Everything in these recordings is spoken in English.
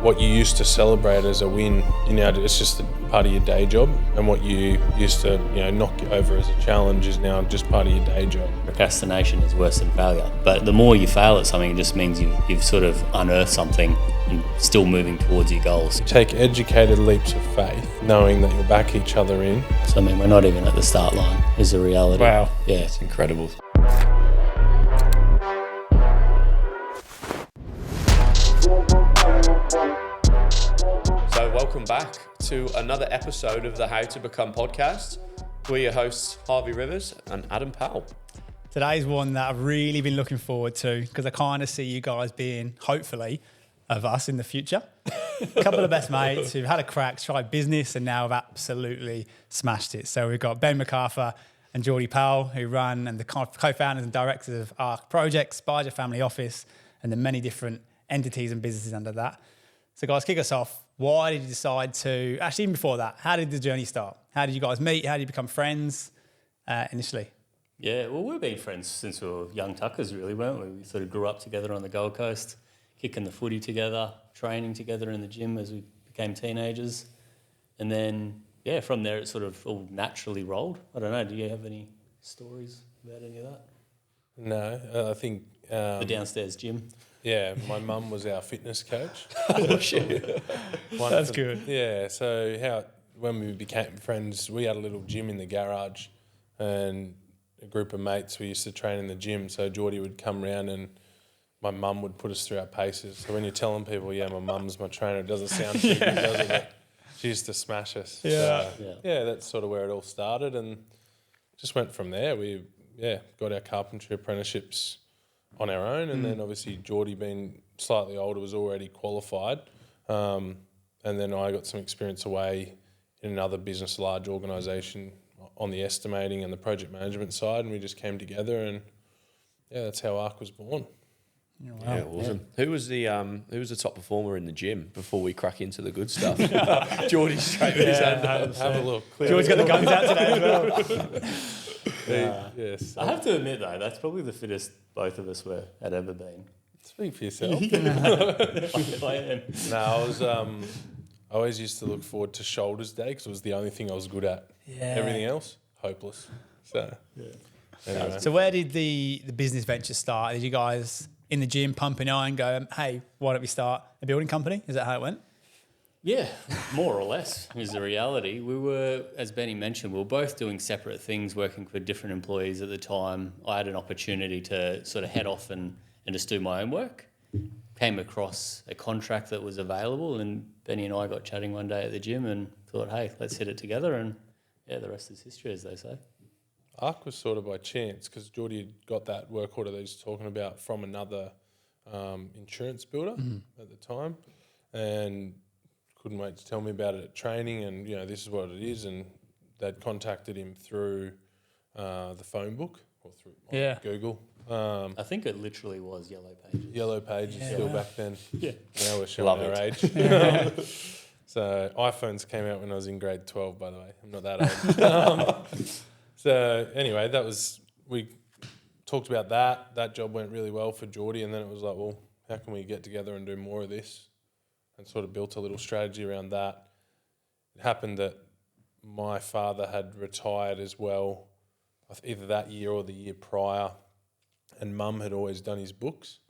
What you used to celebrate as a win, it's just a part of your day job, and what you used to, knock over as a challenge is now just part of your day job. Procrastination is worse than failure, but the more you fail at something, it just means you've sort of unearthed something and still moving towards your goals. Take educated leaps of faith, knowing that you'll back each other in. So we're not even at the start line, is the reality. Wow. Yeah. It's incredible. Welcome back to another episode of the How to Become podcast. We're your hosts, Harvey Rivers and Adam Powell. Today's one that I've really been looking forward to because I kind of see you guys being, hopefully, of us in the future. A couple of best mates who've had a crack, tried business, and now have absolutely smashed it. So we've got Ben McArthur and Powell, who run and the co-founders and directors of ARC Projects, Barger Family Office, and the many different entities and businesses under that. So guys, kick us off. Why did you decide to, actually even before that, how did the journey start? How did you guys meet? How did you become friends initially? Yeah, well, we've been friends since we were young tuckers, really, weren't we? We sort of grew up together on the Gold Coast, kicking the footy together, training together in the gym as we became teenagers. And then, yeah, from there it sort of all naturally rolled. I don't know, do you have any stories about any of that? No, I think... the downstairs gym? Yeah, my mum was our fitness coach. Oh, shit. That's good. Yeah, so when we became friends, we had a little gym in the garage and a group of mates, we used to train in the gym. So Geordie would come round and my mum would put us through our paces. So when you're telling people, yeah, my mum's my trainer, it doesn't sound too good, does it? But she used to smash us. Yeah. So, yeah, that's sort of where it all started and just went from there. We, got our carpentry apprenticeships on our own, and then obviously Geordie, being slightly older, was already qualified, and then I got some experience away in another business, a large organisation, on the estimating and the project management side, and we just came together, and that's how ARC was born. Wow. Yeah, awesome. Yeah. Who was the top performer in the gym before we crack into the good stuff? Geordie straight with his hand up. Have a look. George's got the guns out today as well. Yes. I have to admit, though, that's probably the fittest both of us had ever been. Speak for yourself. I am. No, I always used to look forward to Shoulders Day because it was the only thing I was good at. Yeah. Everything else, hopeless. So, anyway. So where did the business venture start? Did you guys in the gym pumping iron go, hey, why don't we start a building company? Is that how it went? Yeah, more or less is the reality. We were, as Benny mentioned, we were both doing separate things, working for different employees at the time. I had an opportunity to sort of head off and just do my own work. Came across a contract that was available, and Benny and I got chatting one day at the gym and thought, hey, let's hit it together. And the rest is history, as they say. ARC was sort of by chance because Geordie had got that work order that he's talking about from another insurance builder at the time, and couldn't wait to tell me about it at training, and this is what it is, and they'd contacted him through the phone book or through Google. I think it literally was Yellow Pages. Yellow Pages still back then. Yeah. Now we're showing our age. So iPhones came out when I was in grade 12, by the way. I'm not that old. So anyway, we talked about that. That job went really well for Geordie, and then it was like, well, how can we get together and do more of this? And sort of built a little strategy around that. It happened that my father had retired as well, either that year or the year prior, and Mum had always done his books.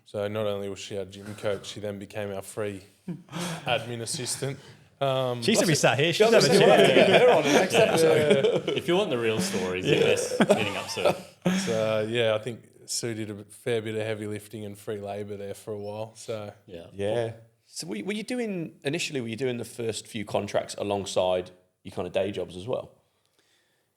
So not only was she our gym coach, she then became our free admin assistant. She should be sat here. She's Have have a chair. to get her on the next episode. If you want the real stories, yes, getting up soon. So, I think Sue did a fair bit of heavy lifting and free labour there for a while. So Yeah. So were you doing the first few contracts alongside your kind of day jobs as well?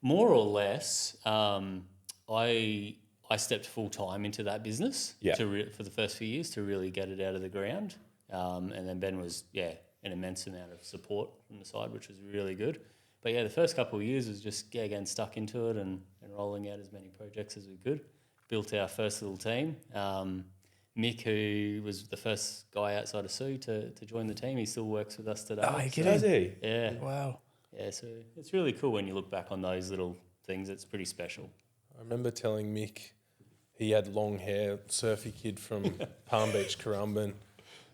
More or less, I stepped full time into that business for the first few years to really get it out of the ground, and then Ben was an immense amount of support from the side, which was really good. But the first couple of years was just getting stuck into it and rolling out as many projects as we could. Built our first little team. Mick, who was the first guy outside of Sue to join the team, he still works with us today. Oh, you kidding? Does he? Yeah. Wow. Yeah, so it's really cool when you look back on those little things. It's pretty special. I remember telling Mick he had long hair, surfy kid from Palm Beach, Currumbin,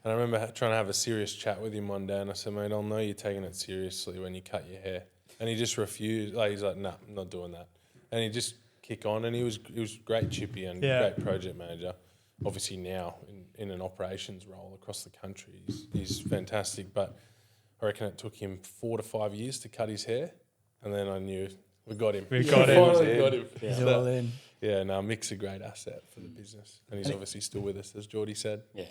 And I remember trying to have a serious chat with him one day, and I said, mate, I'll know you're taking it seriously when you cut your hair. And he just refused. Like, he's like, nah, I'm not doing that. And he just kick on, and he was great chippy and great project manager. Obviously now in an operations role across the country, he's fantastic. But I reckon it took him 4 to 5 years to cut his hair, and then I knew we got him. We got him. Finally got him. Yeah. He's all in. Yeah, no, Mick's a great asset for the business, and he's obviously still with us, as Geordie said. Yeah.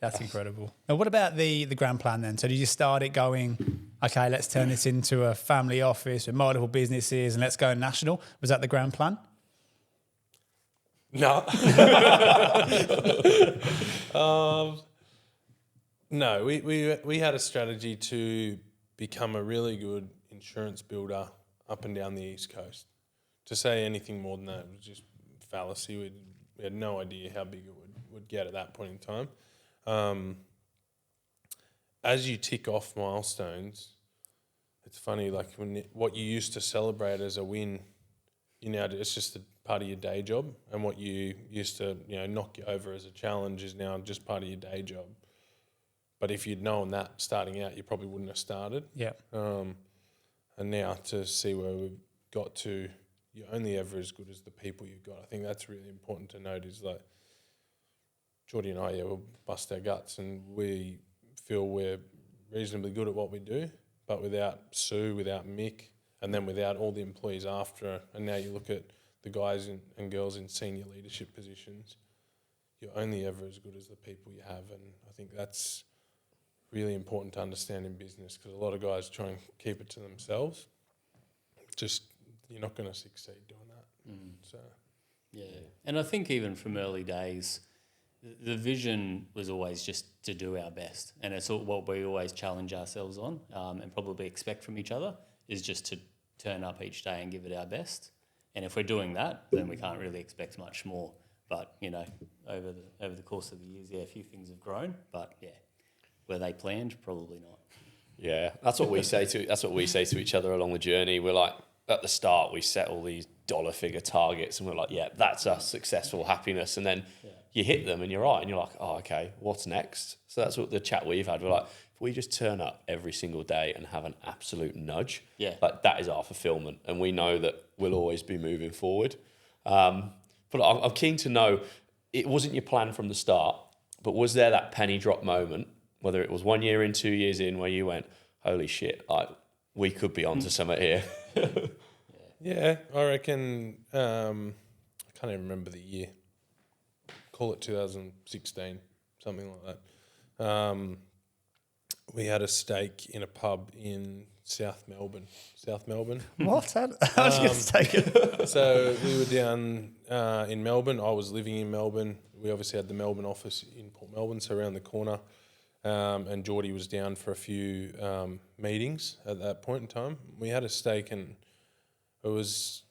That's incredible. Now, what about the grand plan then? So did you start it going, okay, let's turn this into a family office with multiple businesses and let's go national? Was that the grand plan? No. No, we had a strategy to become a really good insurance builder up and down the East Coast. To say anything more than that was just fallacy. We had no idea how big it would get at that point in time. As you tick off milestones, it's funny, like what you used to celebrate as a win, it's just a part of your day job, and what you used to knock you over as a challenge is now just part of your day job. But if you'd known that starting out, you probably wouldn't have started. Yeah. And now to see where we've got to, you're only ever as good as the people you've got. I think that's really important to note. Is like Geordie and I, we'll bust our guts, and we feel we're reasonably good at what we do. But without Sue, without Mick, and then without all the employees after, and now you look at the guys and girls in senior leadership positions, you're only ever as good as the people you have. And I think that's really important to understand in business, because a lot of guys try and keep it to themselves. Just, you're not going to succeed doing that. So, yeah. And I think even from early days, the vision was always just to do our best. And it's what we always challenge ourselves on, and probably expect from each other, is just to turn up each day and give it our best. And if we're doing that, then we can't really expect much more. But, over the course of the years, a few things have grown. But, were they planned? Probably not. Yeah, that's what we say to each other along the journey. We're like, at the start, we set all these dollar figure targets, and we're like, yeah, that's us, successful happiness. And then you hit them, and you're right, and you're like, oh, okay, what's next? So that's what the chat we've had. We're like, if we just turn up every single day and have an absolute nudge, like that is our fulfillment, and we know that we'll always be moving forward. But I'm keen to know, it wasn't your plan from the start, but was there that penny drop moment, whether it was 1 year in, 2 years in, where you went, holy shit, we could be onto something here? Yeah, I reckon, I can't even remember the year. Call it 2016, something like that. We had a steak in a pub in South Melbourne. What? I was going to take it. So we were down in Melbourne. I was living in Melbourne. We obviously had the Melbourne office in Port Melbourne, so around the corner. And Geordie was down for a few meetings at that point in time. We had a steak, and it was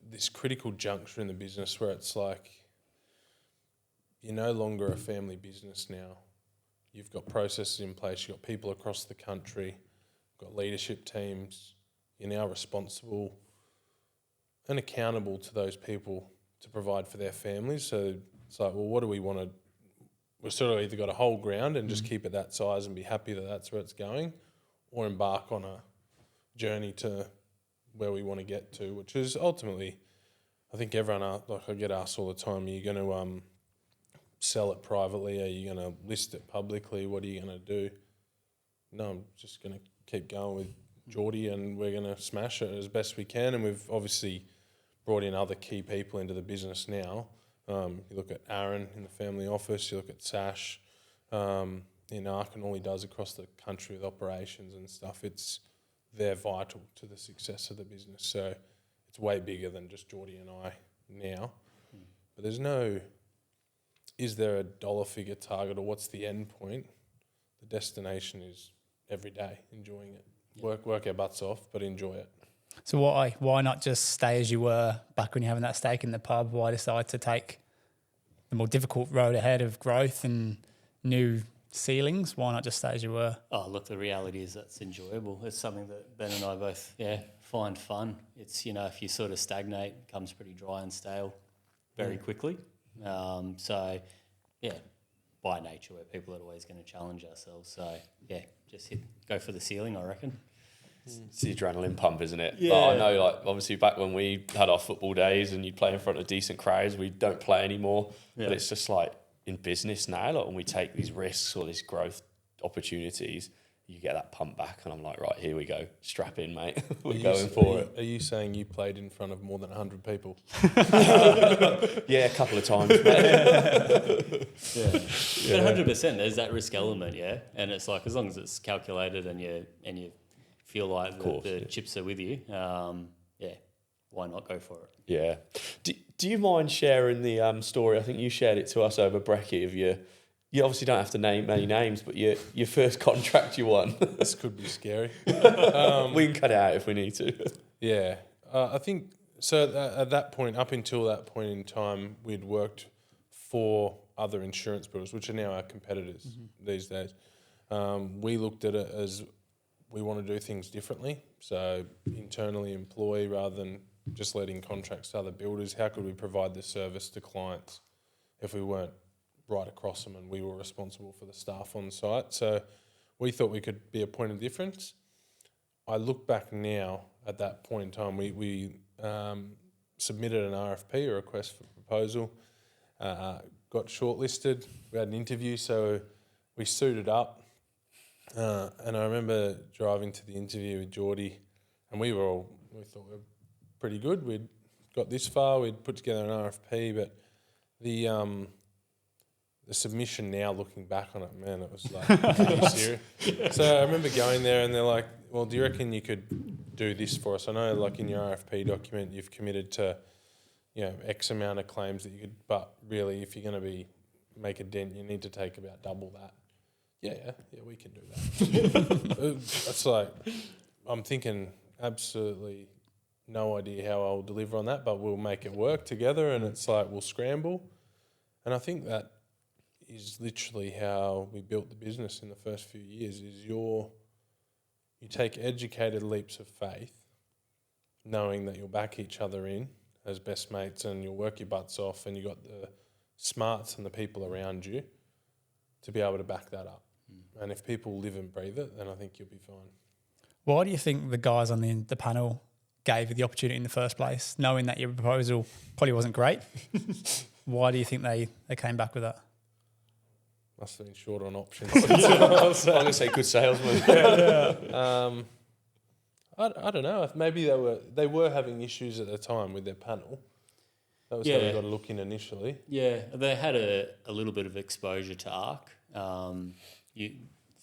this critical juncture in the business where it's like, you're no longer a family business now. You've got processes in place, you've got people across the country, you've got leadership teams. You're now responsible and accountable to those people to provide for their families. So it's like, well, what do we want to... We've sort of either got to hold ground and just keep it that size and be happy that that's where it's going, or embark on a journey to where we want to get to, which is ultimately, I think everyone, I get asked all the time, are you going to sell it privately? Are you going to list it publicly? What are you going to do? No, I'm just going to keep going with Geordie, and we're going to smash it as best we can. And we've obviously brought in other key people into the business now. You look at Aaron in the family office, you look at Sash in Ark and all he does across the country with operations and stuff. They're vital to the success of the business. So it's way bigger than just Geordie and I now. But there's no, is there a dollar figure target or what's the end point? The destination is every day, enjoying it. Work our butts off, but enjoy it. So why not just stay as you were back when you're having that steak in the pub? Why decide to take the more difficult road ahead of growth and new ceilings? Why not just stay as you were? Oh, look, the reality is that's enjoyable. It's something that Ben and I both, find fun. It's, if you sort of stagnate, it becomes pretty dry and stale very quickly. by nature we're people that are always going to challenge ourselves. So yeah, just go for the ceiling, I reckon. It's the adrenaline pump, isn't it? Yeah. Like, I know, like obviously back when we had our football days and you'd play in front of decent crowds, we don't play anymore. Yeah. But it's just like in business now, like when we take these risks or these growth opportunities, you get that pump back, and I'm like, right, here we go, strap in, mate. We're going for it. Are you saying you played in front of more than 100 people? Yeah, a couple of times, mate. Yeah. But 100%, there's that risk element, yeah. And it's like, as long as it's calculated and you feel like the chips are with you, yeah, why not go for it? Yeah. Do you mind sharing the story? I think you shared it to us over brekkie of you obviously don't have to name many names, but your first contract you won. This could be scary. We can cut it out if we need to. Yeah. I think, so at that point, up until that point in time, we'd worked for other insurance brokers, which are now our competitors these days. We looked at it as we want to do things differently. So internally employ rather than just letting contracts to other builders. How could we provide this service to clients if we weren't right across them and we were responsible for the staff on site? So we thought we could be a point of difference. I look back now at that point in time, we submitted an RFP, a request for proposal, got shortlisted. We had an interview, so we suited up. And I remember driving to the interview with Geordie, and we thought we were pretty good. We'd got this far, we'd put together an RFP, but the submission now, looking back on it, man, it was like, are you serious? So I remember going there and they're like, well, do you reckon you could do this for us? I know, like in your RFP document, you've committed to, X amount of claims that you could, but really, if you're going to make a dent, you need to take about double that. Yeah, we can do that. It's like, I'm thinking absolutely no idea how I'll deliver on that, but we'll make it work together, and it's like we'll scramble. And I think that is literally how we built the business in the first few years, is you take educated leaps of faith, knowing that you'll back each other in as best mates and you'll work your butts off, and you got the smarts and the people around you to be able to back that up. And if people live and breathe it, then I think you'll be fine. Why do you think the guys on the panel gave you the opportunity in the first place, knowing that your proposal probably wasn't great? Why do you think they came back with that? Must have been short on options. I'm going to say good salesman. I don't know. Maybe they were having issues at the time with their panel. That was how we got a look in initially. Yeah, they had a little bit of exposure to ARC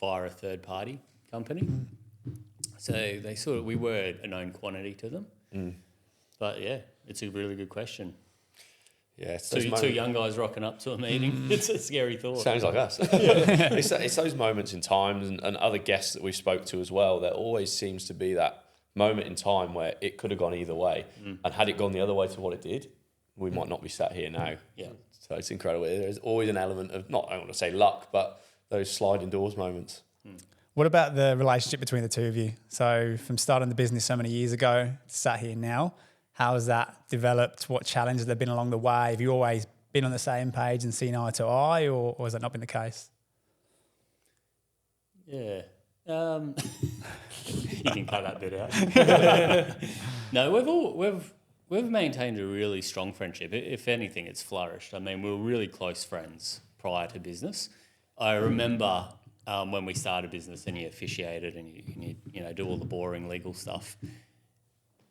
via a third-party company. So we were a known quantity to them. But yeah, it's a really good question. Yeah, it's two young guys rocking up to a meeting. It's a scary thought. Sounds like us. It's those moments in time, and other guests that we spoke to as well. There always seems to be that moment in time where it could have gone either way, and had it gone the other way to what it did, we might not be sat here now. Yeah. So it's incredible. There's always an element of, I don't want to say luck, but those sliding doors moments. What about the relationship between the two of you? So from starting the business so many years ago, sat here now, how has that developed? What challenges have there been along the way? Have you always been on the same page and seen eye to eye, or has that not been the case? Yeah. You can cut that bit out. No, we've maintained a really strong friendship. If anything, it's flourished. I mean, we were really close friends prior to business. I remember when we started business and you officiated and you do all the boring legal stuff.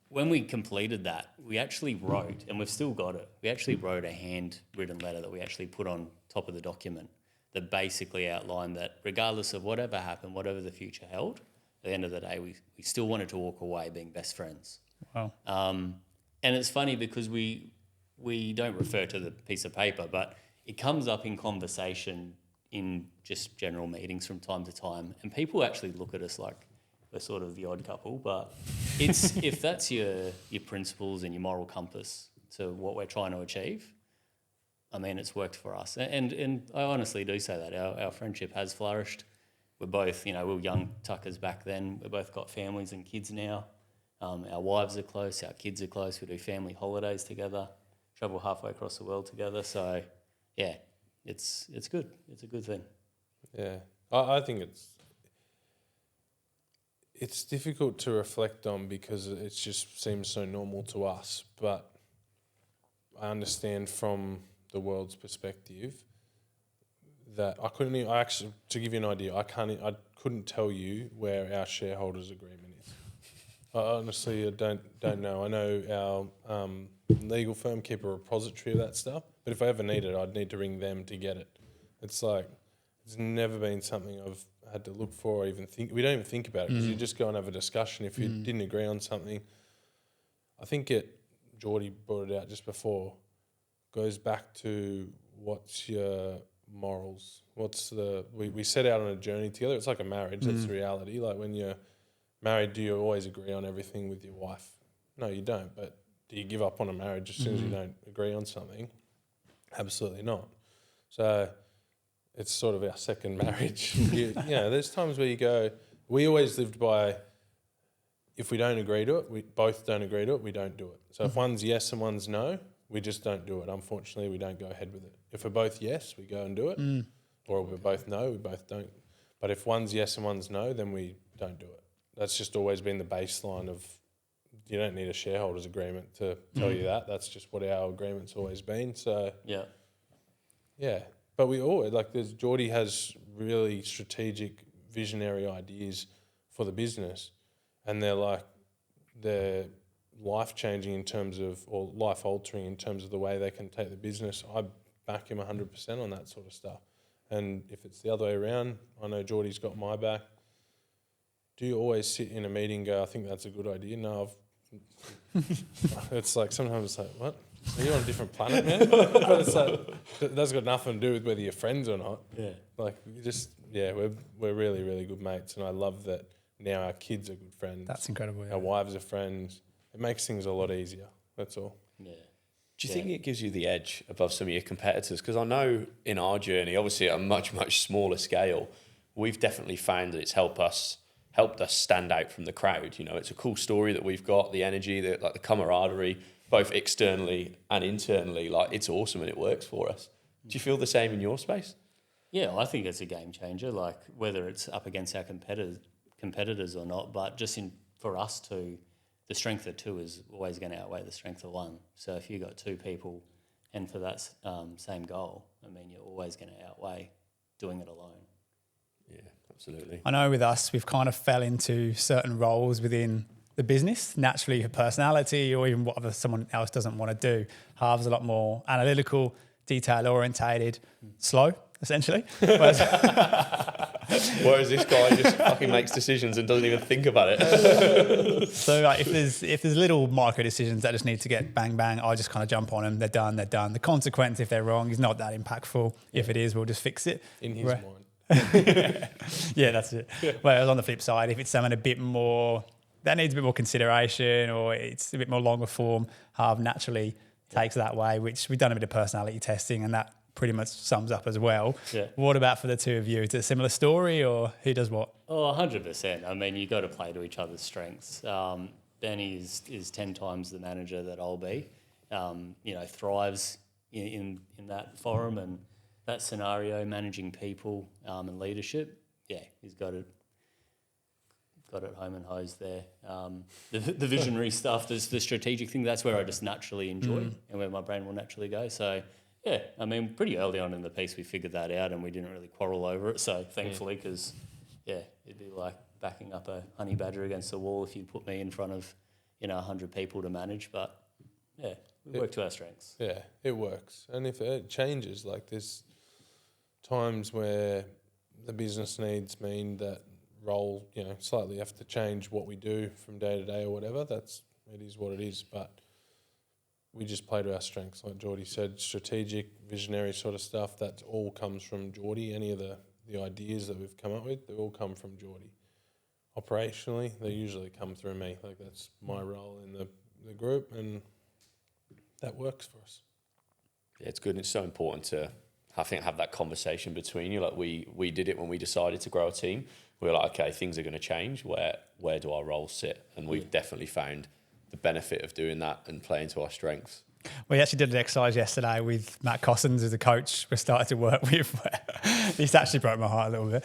When we completed that, we actually wrote, and we've still got it, we actually wrote a handwritten letter that we actually put on top of the document that basically outlined that regardless of whatever happened, whatever the future held, at the end of the day, we still wanted to walk away being best friends. Wow. And it's funny because we don't refer to the piece of paper, but it comes up in conversation in just general meetings from time to time, and people actually look at us like we're sort of the odd couple, but it's if that's your principles and your moral compass to what we're trying to achieve, I mean, it's worked for us. And I honestly do say that. Our friendship has flourished. We're both, we were young tuckers back then. We've both got families and kids now. Our wives are close, our kids are close. We do family holidays together, travel halfway across the world together. So, yeah, it's good. It's a good thing. Yeah, I think it's difficult to reflect on because it just seems so normal to us. But I understand from the world's perspective that I actually, to give you an idea, I couldn't tell you where our shareholders' agreement is. I honestly don't know. I know our legal firm keep a repository of that stuff, but if I ever need it, I'd need to ring them to get it. It's like, it's never been something I've had to look for or even think. We don't even think about it because you just go and have a discussion. If you didn't agree on something, I think Geordie brought it out just before, goes back to what's your morals? We set out on a journey together. It's like a marriage. That's the reality. Like when you're married, do you always agree on everything with your wife? No, you don't. But do you give up on a marriage as soon as you don't agree on something? Absolutely not. So it's sort of our second marriage. There's times where you go, we always lived by, if we don't agree to it, we both don't agree to it, we don't do it. So if one's yes and one's no, we just don't do it. Unfortunately, we don't go ahead with it. If we're both yes, we go and do it. Or we're both no, we both don't. But if one's yes and one's no, then we don't do it. That's just always been the baseline of, you don't need a shareholders agreement to tell you that. That's just what our agreement's always been. So yeah. But we always, Geordie has really strategic, visionary ideas for the business, and they're life-changing in terms of, or life-altering in terms of the way they can take the business. I back him 100% on that sort of stuff. And if it's the other way around, I know Geordie's got my back. Do you always sit in a meeting and go, I think that's a good idea? No, it's like, sometimes it's like, what? Are you on a different planet, man? But it's like, that's got nothing to do with whether you're friends or not. Yeah. We're really, really good mates. And I love that now our kids are good friends. That's incredible. Yeah. Our wives are friends. It makes things a lot easier. That's all. Yeah. Do you think it gives you the edge above some of your competitors? Because I know in our journey, obviously at a much, much smaller scale, we've definitely found that it's helped us stand out from the crowd. It's a cool story that we've got, the energy, the camaraderie, both externally and internally. It's awesome and it works for us. Do you feel the same in your space? Yeah, I think it's a game changer, whether it's up against our competitors or not, but just for us to, the strength of two is always going to outweigh the strength of one. So if you've got two people and for that same goal, you're always going to outweigh doing it alone. Yeah, absolutely. I know with us, we've kind of fell into certain roles within the business, naturally her personality or even whatever someone else doesn't want to do. Harv's a lot more analytical, detail orientated, slow, essentially. Whereas this guy just fucking makes decisions and doesn't even think about it. So if there's little micro decisions that just need to get bang bang, I just kind of jump on them. They're done. The consequence, if they're wrong, is not that impactful. Yeah. If it is, we'll just fix it. In his mind. Yeah, that's it. Whereas on the flip side, if it's something a bit more that needs a bit more consideration or it's a bit more longer form, Harv naturally takes that way, which we've done a bit of personality testing and that pretty much sums up as well. Yeah. What about for the two of you? Is it a similar story or who does what? Oh, 100%. You've got to play to each other's strengths. Benny is 10 times the manager that I'll be. Thrives in that forum and that scenario, managing people and leadership. Yeah, he's got it home and hosed there. The visionary stuff, the strategic thing, that's where I just naturally enjoy and where my brain will naturally go. So, yeah, pretty early on in the piece we figured that out and we didn't really quarrel over it. So, thankfully, because, it'd be like backing up a honey badger against the wall if you put me in front of, 100 people to manage. But, yeah, we work to our strengths. Yeah, it works. And if it changes, like there's times where the business needs mean that role, slightly have to change what we do from day to day or whatever. It is what it is. But we just play to our strengths. Like Geordie said, strategic, visionary sort of stuff, that all comes from Geordie. Any of the ideas that we've come up with, they all come from Geordie. Operationally, they usually come through me. Like that's my role in the group and that works for us. Yeah, it's good and it's so important to have that conversation between you. Like we did it when we decided to grow a team. We were like, okay, things are going to change. Where do our roles sit? And we've definitely found the benefit of doing that and playing to our strengths. We actually did an exercise yesterday with Matt Cossins as a coach we started to work with. This actually broke my heart a little bit.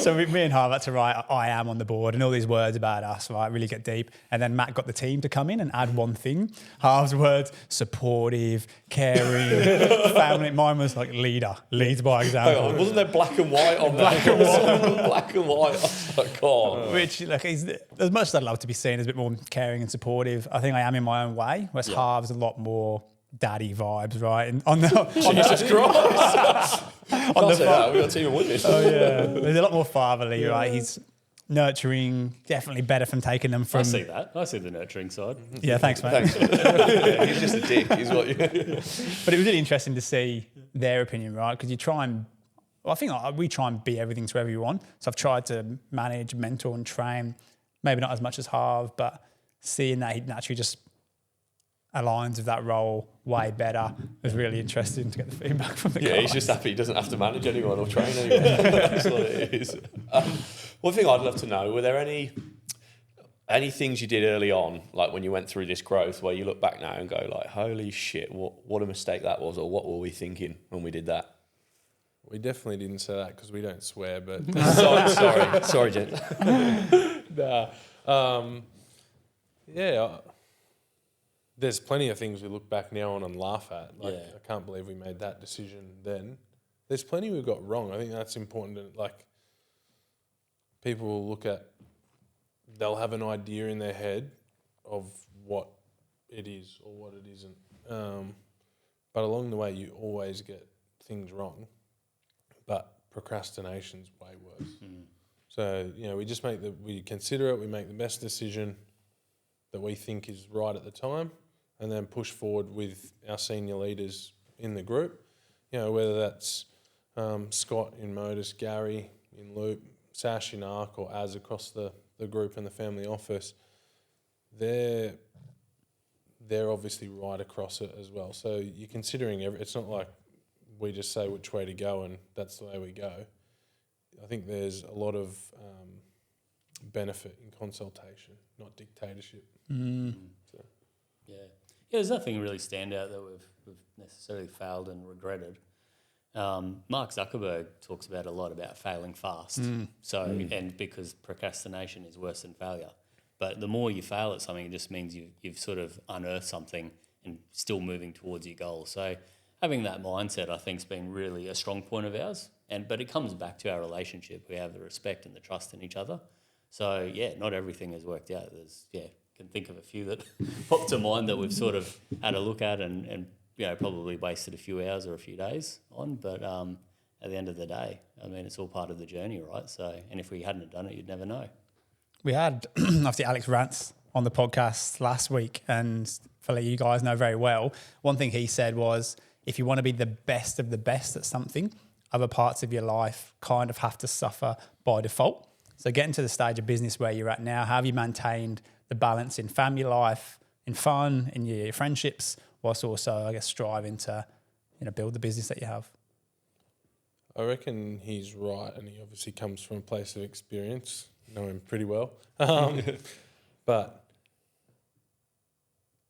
So me and Harvey had to write I am on the board and all these words about us, right, really get deep. And then Matt got the team to come in and add one thing. Harv's words, supportive, caring, family. Mine was like leader, leads by example. Hang on, wasn't there black and white on Black there? and white. Black and white. I was like, come on. Which, like, as much as I'd love to be seen as a bit more caring and supportive, I think I am in my own way. Whereas Harv's a lot more daddy vibes, right? And on the Jesus Christ. on the Say that. We've got a team of women. oh yeah, there's a lot more fatherly, right? He's nurturing, definitely better from taking them from. I see that. I see the nurturing side. Yeah, thanks, mate. Thanks. Yeah, he's just a dick. He's what you. But it was really interesting to see their opinion, right? Because you try and, well, I think we try and be everything to everyone. So I've tried to manage, mentor, and train. Maybe not as much as Harv, but seeing that he naturally just aligns with that role way better was really interesting to get the feedback from the guys. Yeah, he's just happy he doesn't have to manage anyone or train anyone. That's what it is. One thing I'd love to know, were there any things you did early on, like when you went through this growth, where you look back now and go like, holy shit, what a mistake that was, or what were we thinking when we did that? We definitely didn't say that because we don't swear, but Sorry, gent. yeah, there's plenty of things we look back now on and laugh at. Like, Yeah. I can't believe we made that decision then. There's plenty we got wrong. I think that's important. Like, people will look at, they'll have an idea in their head of what it is or what it isn't. But along the way, you always get things wrong. But procrastination's way worse. So, we just we consider it, we make the best decision that we think is right at the time, and then push forward with our senior leaders in the group. Whether that's Scott in Modus, Gary in Loop, Sash in Arc, or Az across the group and the family office, they're obviously right across it as well. So you're considering it's not like we just say which way to go and that's the way we go. I think there's a lot of benefit in consultation, not dictatorship. So. Yeah, there's nothing really standout that we've necessarily failed and regretted. Mark Zuckerberg talks about a lot about failing fast. And because procrastination is worse than failure. But the more you fail at something, it just means you've sort of unearthed something and still moving towards your goal. So having that mindset, I think, has been really a strong point of ours. But it comes back to our relationship. We have the respect and the trust in each other. So, not everything has worked out. Can think of a few that pop to mind that we've sort of had a look at and probably wasted a few hours or a few days on. But at the end of the day, I mean, it's all part of the journey, right? So, and if we hadn't done it, you'd never know. We had, obviously, Alex Rance on the podcast last week, and you guys know very well, one thing he said was, if you want to be the best of the best at something, other parts of your life kind of have to suffer by default. So getting to the stage of business where you're at now, how have you maintained the balance in family life, in fun, in your friendships, whilst also, I guess, striving to build the business that you have? I reckon he's right, and he obviously comes from a place of experience. Know him pretty well. But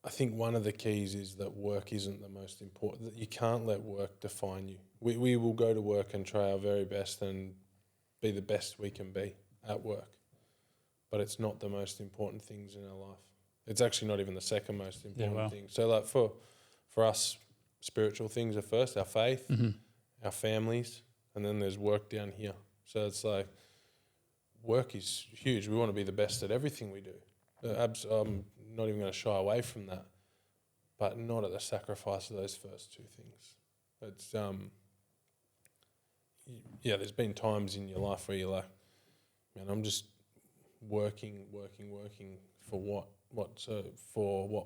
I think one of the keys is that work isn't the most important. That you can't let work define you. We will go to work and try our very best and be the best we can be at work. But it's not the most important things in our life. It's actually not even the second most important thing. So like for us, spiritual things are first, our faith, our families, and then there's work down here. So it's like work is huge. We want to be the best at everything we do. I'm not even going to shy away from that, but not at the sacrifice of those first two things. It's there's been times in your life where you're like, man, I'm just working for what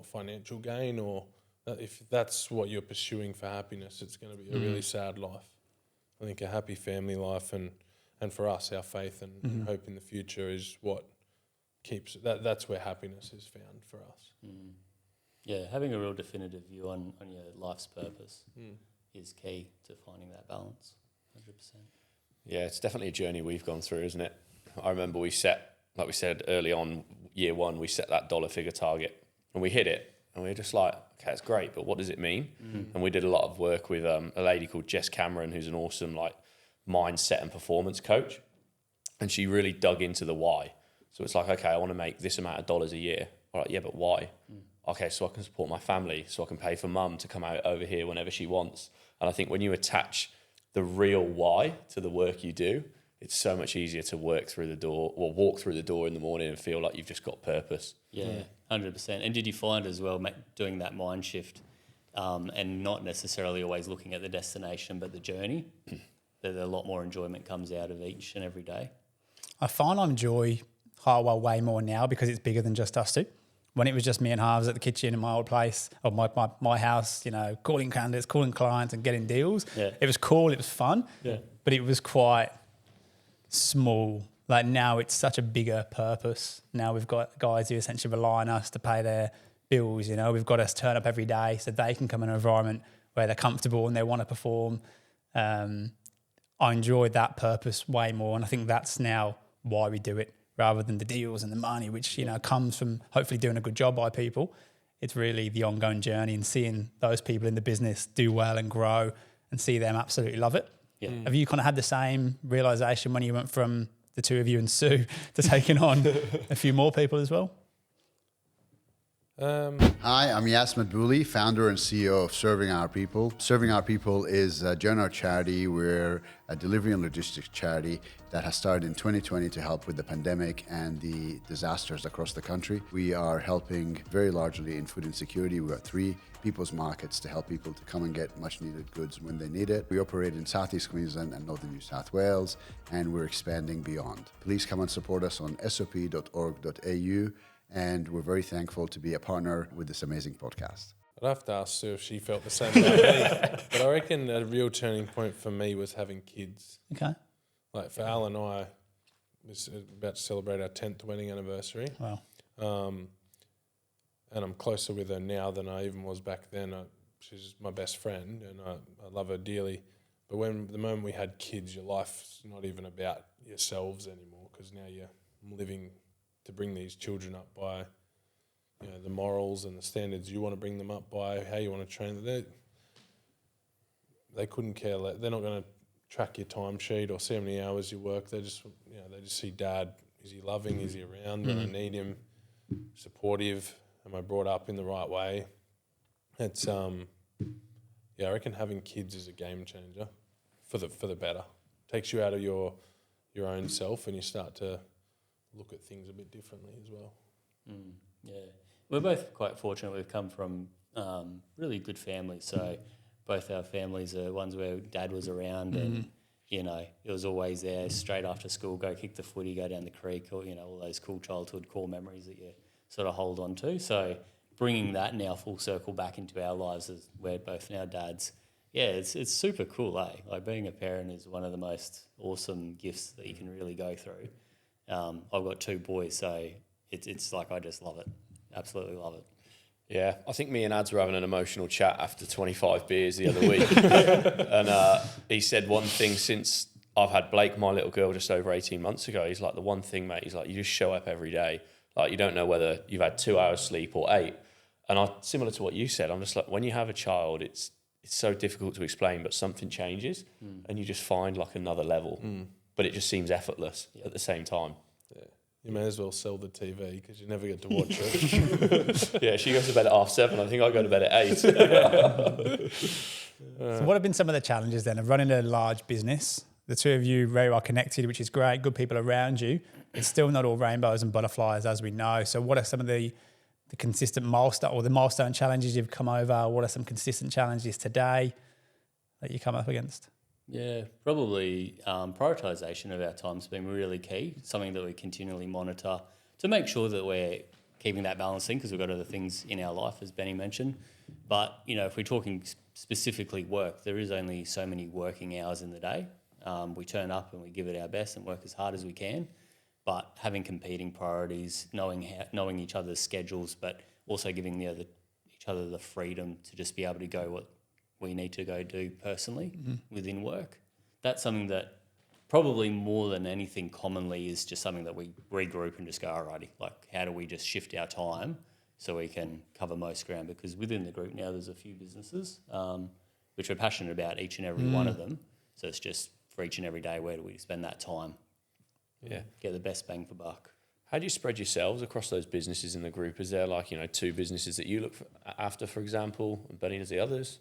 financial gain, or if that's what you're pursuing for happiness, it's going to be a really sad life. I think a happy family life and for us, our faith and hope in the future is what keeps that's where happiness is found for us. Yeah, having a real definitive view on your life's purpose is key to finding that balance, 100%. Yeah, it's definitely a journey we've gone through, isn't it? I remember we set, like we said early on, year one, we set that dollar figure target and we hit it. And we're just like, okay, it's great, but what does it mean? And we did a lot of work with a lady called Jess Cameron, who's an awesome like mindset and performance coach. And she really dug into the why. So it's like, okay, I want to make this amount of dollars a year. All right, yeah, but why? Okay, so I can support my family, so I can pay for mum to come out over here whenever she wants. And I think when you attach the real why to the work you do, it's so much easier to walk through the door in the morning and feel like you've just got purpose. Yeah, 100%. And did you find as well, doing that mind shift and not necessarily always looking at the destination but the journey, that a lot more enjoyment comes out of each and every day? I find I enjoy Harwell way more now because it's bigger than just us two. When it was just me and Harvey at the kitchen in my old place or my house, you know, calling candidates, calling clients and getting deals, it was cool, it was fun, but it was quite small. Like now it's such a bigger purpose. Now we've got guys who essentially rely on us to pay their bills, you know. We've got us turn up every day so they can come in an environment where they're comfortable and they want to perform. I enjoy that purpose way more, and I think that's now why we do it rather than the deals and the money, which, you know, comes from hopefully doing a good job by people. It's really the ongoing journey and seeing those people in the business do well and grow and see them absolutely love it. Yeah. Have you kind of had the same realisation when you went from the two of you and Sue to taking on a few more people as well? Hi, I'm Yas Madbouli, founder and CEO of Serving Our People. Serving Our People is a general charity. We're a delivery and logistics charity that has started in 2020 to help with the pandemic and the disasters across the country. We are helping very largely in food insecurity. We've got 3 people's markets to help people to come and get much needed goods when they need it. We operate in Southeast Queensland and Northern New South Wales, and we're expanding beyond. Please come and support us on sop.org.au. And we're very thankful to be a partner with this amazing podcast. I'd have to ask Sue if she felt the same about me. But I reckon a real turning point for me was having kids. Okay. Like for Al and I, we're about to celebrate our 10th wedding anniversary. Wow. And I'm closer with her now than I even was back then. She's my best friend and I love her dearly. But the moment we had kids, your life's not even about yourselves anymore because now you're living to bring these children up by, you know, the morals and the standards you want to bring them up by, how you want to train them. They couldn't care. They're not going to track your timesheet or see how many hours you work. They just see Dad. Is he loving? Is he around when I need him? Supportive? Am I brought up in the right way? It's I reckon having kids is a game changer for the better. Takes you out of your own self and you start to look at things a bit differently as well. Yeah, we're both quite fortunate. We've come from really good families. So both our families are ones where Dad was around and, you know, it was always there straight after school, go kick the footy, go down the creek, or, you know, all those cool childhood core memories that you sort of hold on to. So bringing that now full circle back into our lives as we're both now dads, it's super cool, eh? Like being a parent is one of the most awesome gifts that you can really go through. I've got 2 boys, so it's like I just love it. Absolutely love it. Yeah, I think me and Ads were having an emotional chat after 25 beers the other week. And he said one thing since I've had Blake, my little girl, just over 18 months ago. He's like, the one thing, mate, he's like, you just show up every day. Like, you don't know whether you've had 2 hours sleep or 8. And similar to what you said, I'm just like, when you have a child, it's so difficult to explain, but something changes and you just find like another level. But it just seems effortless at the same time. Yeah, you may as well sell the TV because you never get to watch it. Yeah, she goes to bed at 7:30. I think I go to bed at 8. So what have been some of the challenges then of running a large business? The two of you very well connected, which is great, good people around you. It's still not all rainbows and butterflies, as we know. So what are some of the consistent milestone challenges you've come over? What are some consistent challenges today that you come up against? Yeah, probably prioritisation of our time has been really key. It's something that we continually monitor to make sure that we're keeping that balancing because we've got other things in our life, as Benny mentioned. But, you know, if we're talking specifically work, there is only so many working hours in the day. We turn up and we give it our best and work as hard as we can. But having competing priorities, knowing each other's schedules, but also giving each other the freedom to just be able to go what we need to go do personally within work. That's something that probably more than anything commonly is just something that we regroup and just go, alrighty, like how do we just shift our time so we can cover most ground, because within the group now there's a few businesses which are passionate about each and every one of them. So it's just for each and every day, where do we spend that time? Yeah. Get the best bang for buck. How do you spread yourselves across those businesses in the group? Is there like, 2 businesses that you look after, for example, and Benny does the others?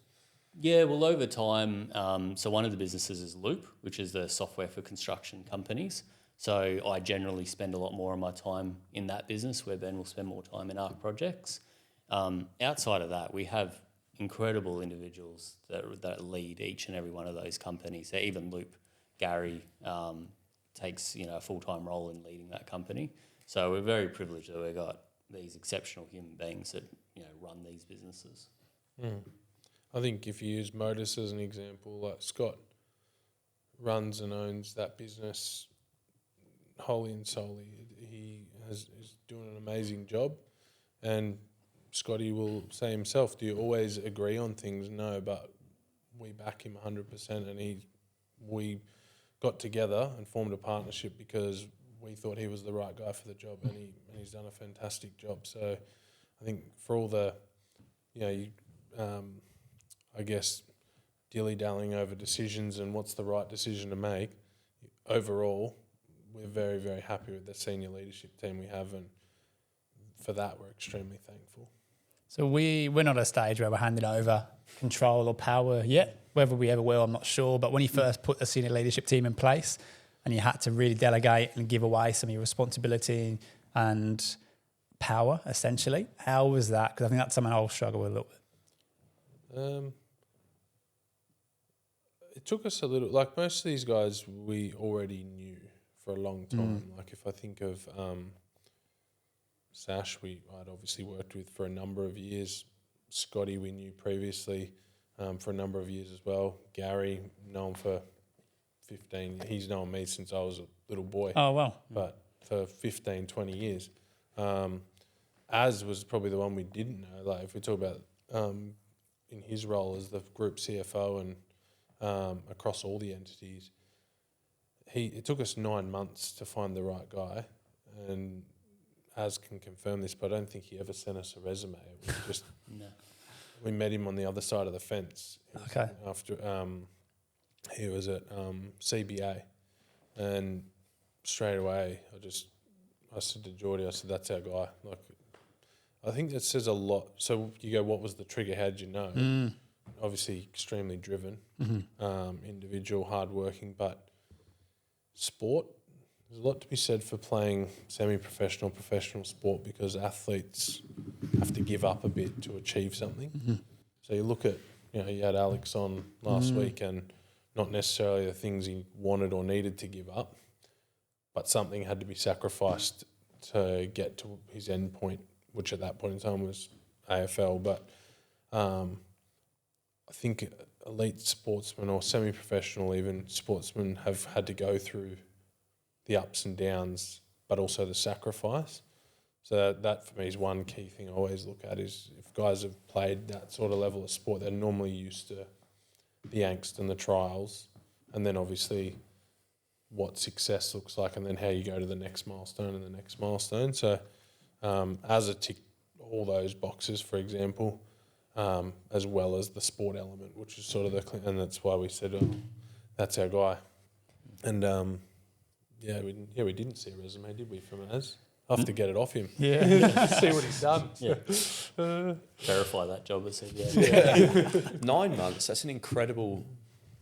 Yeah, well, over time, so one of the businesses is Loop, which is the software for construction companies. So I generally spend a lot more of my time in that business, where Ben will spend more time in ARC projects. Outside of that, we have incredible individuals that lead each and every one of those companies. So even Loop, Gary takes a full-time role in leading that company. So we're very privileged that we've got these exceptional human beings that run these businesses. I think if you use Modus as an example, like Scott runs and owns that business wholly and solely. He is doing an amazing job, and Scotty will say himself, do you always agree on things? No, but we back him 100%, and we got together and formed a partnership because we thought he was the right guy for the job, and he's done a fantastic job. So I think for all the, I guess, dilly-dallying over decisions and what's the right decision to make, overall, we're very, very happy with the senior leadership team we have, and for that, we're extremely thankful. So we're not at a stage where we're handing over control or power yet. Whether we ever will, I'm not sure. But when you first put the senior leadership team in place and you had to really delegate and give away some of your responsibility and power, essentially, how was that? Because I think that's something I'll struggle with a little bit. It took us a little, like most of these guys we already knew for a long time. Like if I think of Sash, I'd obviously worked with for a number of years. Scotty we knew previously for a number of years as well. Gary, known for 15, he's known me since I was a little boy. Oh, wow. But for 15, 20 years. Az was probably the one we didn't know. Like if we talk about in his role as the group CFO and across all the entities, it took us 9 months to find the right guy, and Az can confirm this, but I don't think he ever sent us a resume. It was just we met him on the other side of the fence. Okay. After he was at CBA, and straight away I said to Geordie, I said, that's our guy. Like, I think that says a lot. So you go, what was the trigger? How did you know? Obviously extremely driven, individual, hardworking, but sport, there's a lot to be said for playing semi-professional, professional sport, because athletes have to give up a bit to achieve something. So you look at, you had Alex on last week, and not necessarily the things he wanted or needed to give up, but something had to be sacrificed to get to his end point, which at that point in time was AFL. But I think elite sportsmen or semi-professional even sportsmen have had to go through the ups and downs, but also the sacrifice. So that for me is one key thing I always look at, is if guys have played that sort of level of sport, they're normally used to the angst and the trials, and then obviously what success looks like, and then how you go to the next milestone and the next milestone. So as a tick all those boxes, for example, as well as the sport element, which is sort of and that's why we said, that's our guy. And we didn't see a resume, did we, from Az? I'll have to get it off him. Yeah. See what he's done. Verify that job at CBA. 9 months, that's an incredible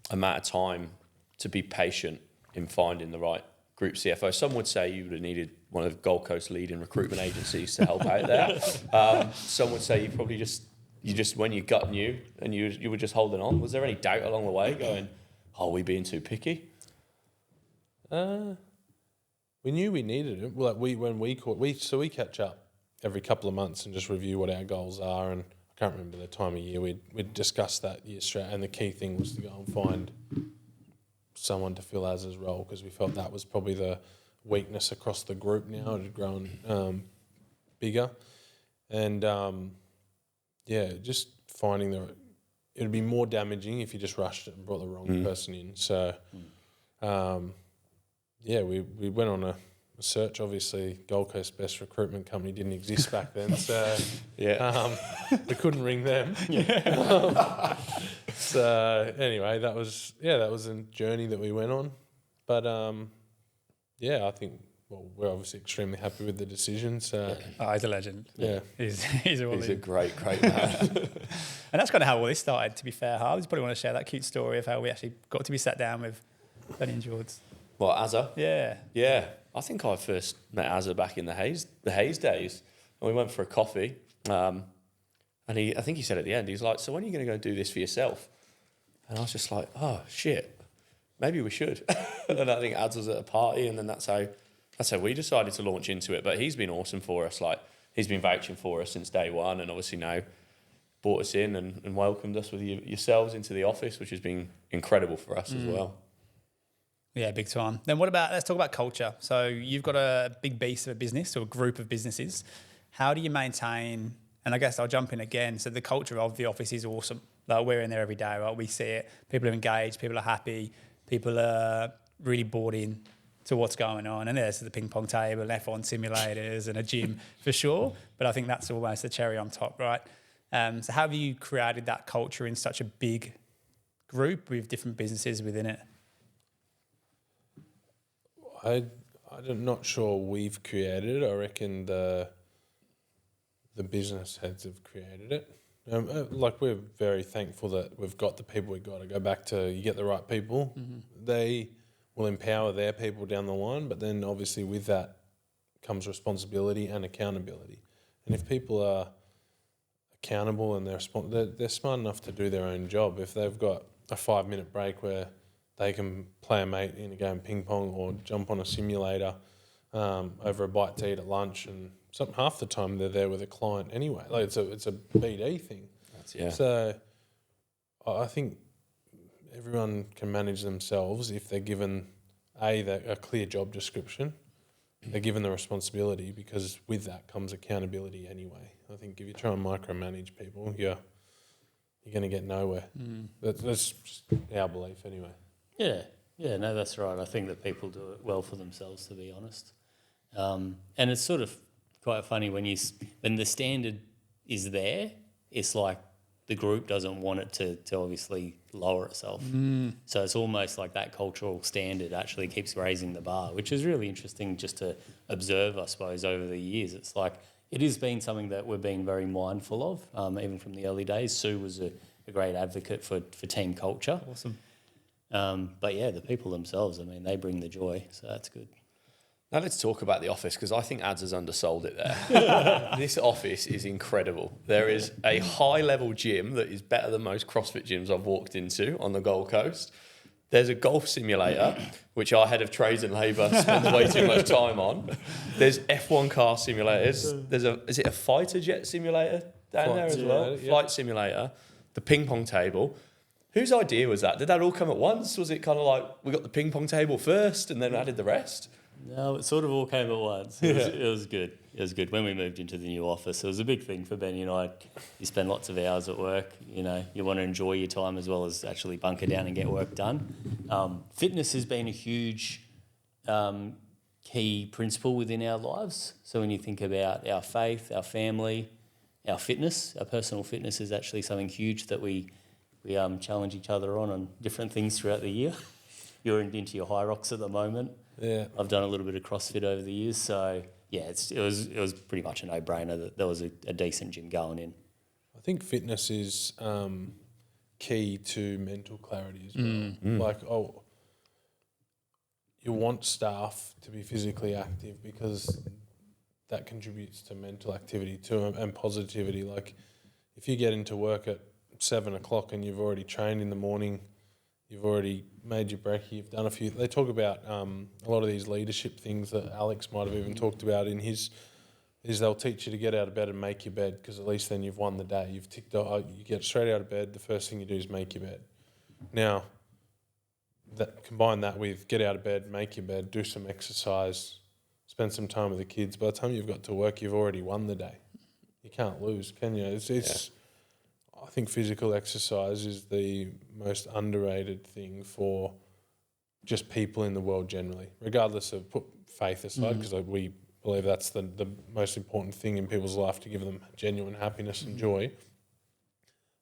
amount of time to be patient in finding the right group CFO. Some would say you would have needed one of the Gold Coast leading recruitment agencies to help out there. Some would say you probably just when you got new and you were just holding on. Was there any doubt along the way going, are we being too picky? We knew we needed it. Like we catch up every couple of months and just review what our goals are. And I can't remember the time of year we'd discussed that year straight. And the key thing was to go and find someone to fill Az's role, because we felt that was probably the weakness across the group. Now it had grown bigger, and just finding it'd be more damaging if you just rushed it and brought the wrong person in. So. We went on search. Obviously, Gold Coast Best Recruitment Company didn't exist back then, so we couldn't ring them. So anyway, that was a journey that we went on. But I think we're obviously extremely happy with the decision. So he's a legend. Yeah, he's a great man. And that's kind of how all this started, to be fair, Harvey. You probably want to share that cute story of how we actually got to be sat down with Benny and George. What, Azza? Yeah. Yeah. I think I first met Azza back in the Hayes days. And we went for a coffee. And I think he said at the end, he's like, so when are you going to go do this for yourself? And I was just like, oh, shit, maybe we should. And I think Azza was at a party, and then that's how we decided to launch into it. But he's been awesome for us. Like, he's been vouching for us since day one, and obviously now brought us in and welcomed us with yourselves into the office, which has been incredible for us as well. Yeah, big time. Then let's talk about culture. So you've got a big beast of a business or a group of businesses. How do you maintain, and I guess I'll jump in again, so the culture of the office is awesome. Like, we're in there every day, right? We see it. People are engaged, people are happy, people are really bought in to what's going on. And there's the ping pong table and F1 simulators and a gym for sure. But I think that's almost the cherry on top, right? So how have you created that culture in such a big group with different businesses within it? I'm not sure we've created it. I reckon the business heads have created it. We're very thankful that we've got the people we've got. I go back to, you get the right people. Mm-hmm. They will empower their people down the line, but then obviously with that comes responsibility and accountability. And if people are accountable and they're smart enough to do their own job, if they've got a 5-minute break where they can play a mate in a game of ping pong or jump on a simulator over a bite to eat at lunch, and half the time they're there with a client anyway. Like, it's a BD thing. So I think everyone can manage themselves if they're given a clear job description. They're given the responsibility, because with that comes accountability anyway. I think if you try and micromanage people, you're going to get nowhere. That's just our belief anyway. Yeah, no, that's right. I think that people do it well for themselves, to be honest. And it's sort of quite funny when the standard is there, it's like the group doesn't want it to obviously lower itself. So it's almost like that cultural standard actually keeps raising the bar, which is really interesting just to observe, I suppose, over the years. It's like it has been something that we've been very mindful of, even from the early days. Sue was a great advocate for team culture. Awesome. But yeah, the people themselves, I mean, they bring the joy, so that's good. Now let's talk about the office, because I think Ads has undersold it there. This office is incredible. There is a high-level gym that is better than most CrossFit gyms I've walked into on the Gold Coast. There's a golf simulator, which our head of trades and labour spends way too much time on. There's F1 car simulators. Is it a fighter jet simulator down there as well? Yeah. Flight simulator. The ping pong table. Whose idea was that? Did that all come at once? Was it kind of like we got the ping pong table first and then added the rest? No, it sort of all came at once. It was good. It was good. When we moved into the new office, it was a big thing for Benny and I. You spend lots of hours at work. You know, you want to enjoy your time as well as actually bunker down and get work done. Fitness has been a huge key principle within our lives. So when you think about our faith, our family, our fitness, our personal fitness is actually something huge that we challenge each other on different things throughout the year. You're into your high rocks at the moment. Yeah, I've done a little bit of CrossFit over the years, so yeah, it was pretty much a no-brainer that there was a decent gym going in. I think fitness is key to mental clarity as well. Like, you want staff to be physically active because that contributes to mental activity too, and positivity. Like, if you get into work at 7 o'clock and you've already trained in the morning, you've already made your brekkie, you've done a few. They talk about a lot of these leadership things that Alex might have even talked about in his. Is they'll teach you to get out of bed and make your bed, because at least then you've won the day. You've ticked off. You get straight out of bed. The first thing you do is make your bed. Now, combine that with get out of bed, make your bed, do some exercise, spend some time with the kids. By the time you've got to work, you've already won the day. You can't lose, can you? It's I think physical exercise is the most underrated thing for just people in the world generally, regardless of faith aside, because we believe that's the most important thing in people's life, to give them genuine happiness and joy.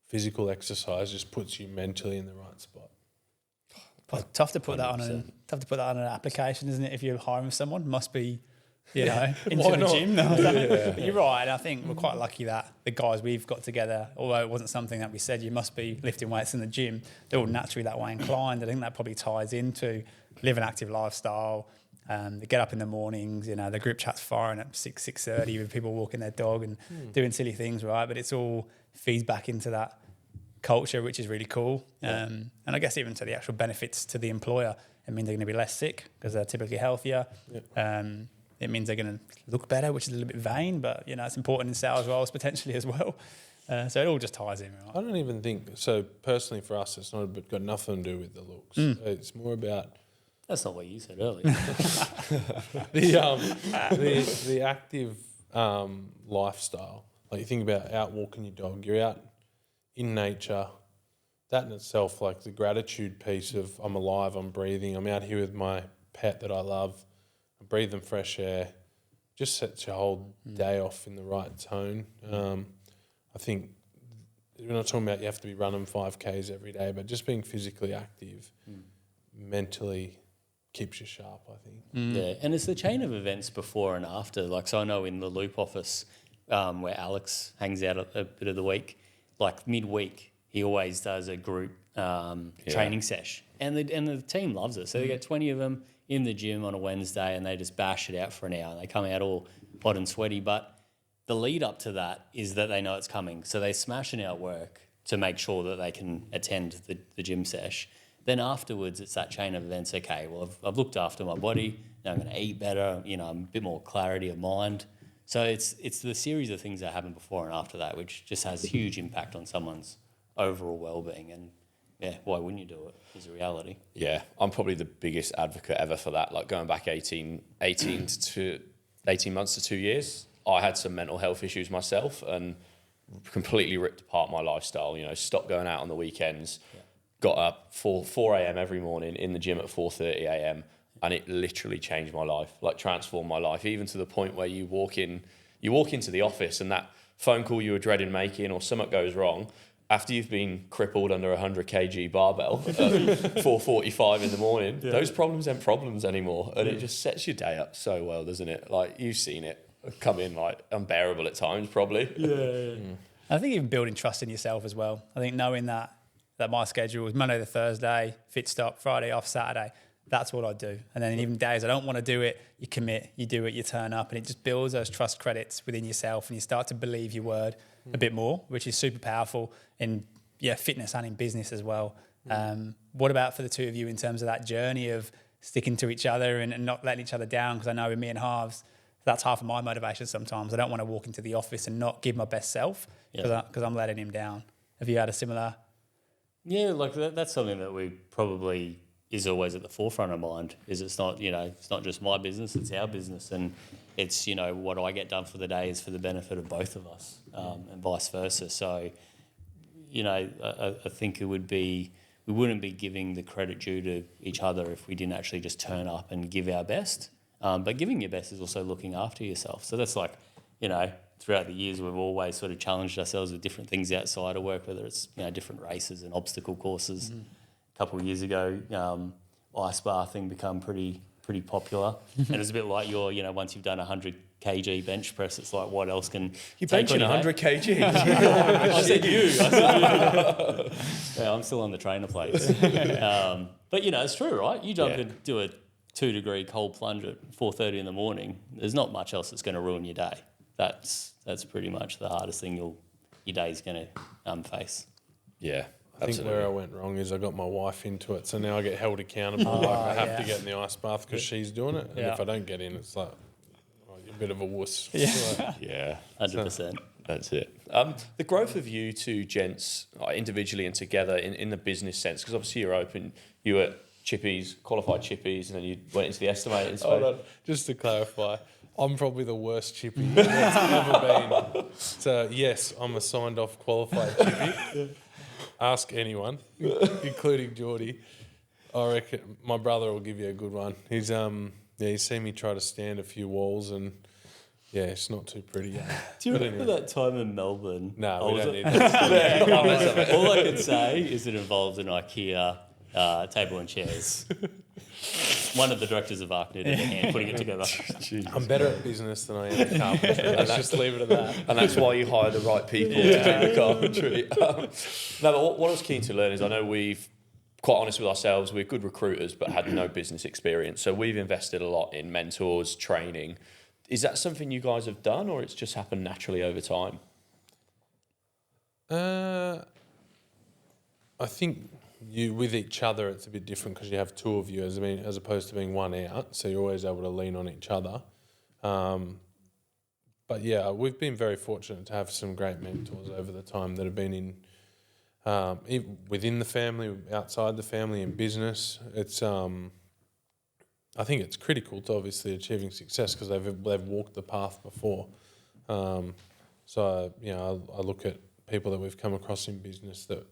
Physical exercise just puts you mentally in the right spot. Tough to put that on an application, isn't it? If you're hiring someone, must be, into the gym. But you're right. And I think we're quite lucky that the guys we've got together, although it wasn't something that we said you must be lifting weights in the gym, they're all naturally that way inclined. I think that probably ties into live an active lifestyle. They get up in the mornings, the group chat's firing at 6:30 with people walking their dog and doing silly things, right? But it's all feeds back into that culture, which is really cool. And I guess even to the actual benefits to the employer, it means they're going to be less sick because they're typically healthier. It means they're going to look better, which is a little bit vain, but it's important in sales roles potentially as well. So it all just ties in, right? I don't even think so. Personally, for us, it's not got nothing to do with the looks. It's more about. That's not what you said earlier. the active lifestyle. Like you think about out walking your dog, you're out in nature. That in itself, like the gratitude piece of I'm alive, I'm breathing, I'm out here with my pet that I love, I'm breathing fresh air, just sets your whole day off in the right tone. I think we're not talking about you have to be running 5Ks every day, but just being physically active, mentally keeps you sharp, I think. Yeah, and it's the chain of events before and after. Like, so I know in the Loop office where Alex hangs out a bit of the week, like midweek, he always does a group training sesh. And the team loves it. So they get 20 of them in the gym on a Wednesday and they just bash it out for an hour and they come out all hot and sweaty. But the lead up to that is that they know it's coming. So they smashing out work to make sure that they can attend the gym sesh. Then afterwards, it's that chain of events. Okay, well, I've looked after my body. Now I'm going to eat better. I'm a bit more clarity of mind. So it's the series of things that happen before and after that, which just has a huge impact on someone's overall well-being. And yeah, why wouldn't you do it? Is a reality. Yeah, I'm probably the biggest advocate ever for that. Like going back 18 months to 2 years, I had some mental health issues myself and completely ripped apart my lifestyle. Stopped going out on the weekends. Yeah. Got up 4 a.m. every morning in the gym at 4:30 a.m. and it literally changed my life, like transformed my life, even to the point where you walk into the office and that phone call you were dreading making or something goes wrong, after you've been crippled under a 100 kg barbell at 4:45 in the morning, those problems aren't problems anymore. And it just sets your day up so well, doesn't it? Like, you've seen it come in like unbearable at times, probably. I think even building trust in yourself as well. I think knowing that my schedule was Monday to Thursday, fit stop, Friday off, Saturday. That's what I do. And then even days I don't want to do it, you commit, you do it, you turn up, and it just builds those trust credits within yourself and you start to believe your word a bit more, which is super powerful in fitness and in business as well. What about for the two of you in terms of that journey of sticking to each other and not letting each other down? Because I know with me and Harves, that's half of my motivation sometimes. I don't want to walk into the office and not give my best self because I'm letting him down. Have you had a similar... Yeah, like that's something that we probably is always at the forefront of mind. Is it's not it's not just my business, it's our business, and it's what I get done for the day is for the benefit of both of us, and vice versa. So, I think we wouldn't be giving the credit due to each other if we didn't actually just turn up and give our best. But giving your best is also looking after yourself. So that's like, throughout the years, we've always sort of challenged ourselves with different things outside of work, whether it's different races and obstacle courses. A couple of years ago, ice bathing become pretty popular, and it's a bit like once you've done 100 kg bench press, it's like what else can you benching 100 kg? I said you. Yeah, I'm still on the trainer plates. But it's true, right? You jump and do a 2-degree cold plunge at 4:30 in the morning. There's not much else that's going to ruin your day. That's pretty much the hardest thing your day's going to face. Yeah, I think where I went wrong is I got my wife into it, so now I get held accountable. I have to get in the ice bath because she's doing it, and if I don't get in, it's like you're a bit of a wuss. Yeah, 100%. That's it. The growth of you two gents, individually and together in the business sense, because obviously you were at Chippies, qualified Chippies, and then you went into the estimating space. Hold on, just to clarify. I'm probably the worst chippy that's ever been. So, yes, I'm a signed-off qualified chippy. Ask anyone, including Geordie. I reckon my brother will give you a good one. He's Yeah, you see me try to stand a few walls and yeah, it's not too pretty. Do you remember that time in Melbourne? No, we don't need that. All I can say is it involved an IKEA table and chairs. One of the directors of ARC needed a hand putting it together. I'm better at business than I am at carpentry. Let's just leave it at that. And that's why you hire the right people to do the carpentry. No, but what I was keen to learn is I know we've, quite honest with ourselves, we're good recruiters but had no business experience. So we've invested a lot in mentors, training. Is that something you guys have done or it's just happened naturally over time? I think with each other it's a bit different because you have two of you as opposed to being one out, so you're always able to lean on each other. But yeah, we've been very fortunate to have some great mentors over the time that have been in within the family, outside the family, in business. It's I think it's critical to obviously achieving success because they've walked the path before. So I look at people that we've come across in business that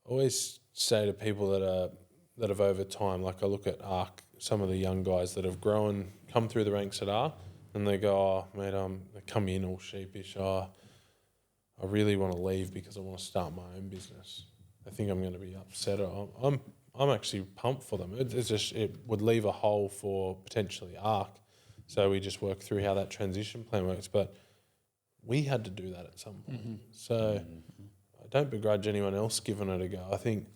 always say to people that have over time, like I look at ARC, some of the young guys that have come through the ranks at ARC, and they go, "Oh, mate, they come in all sheepish. Oh, I really want to leave because I want to start my own business. I think I'm going to be upset." I'm actually pumped for them. It would leave a hole for potentially ARC, so we just work through how that transition plan works. But we had to do that at some point, so I don't begrudge anyone else giving it a go. I think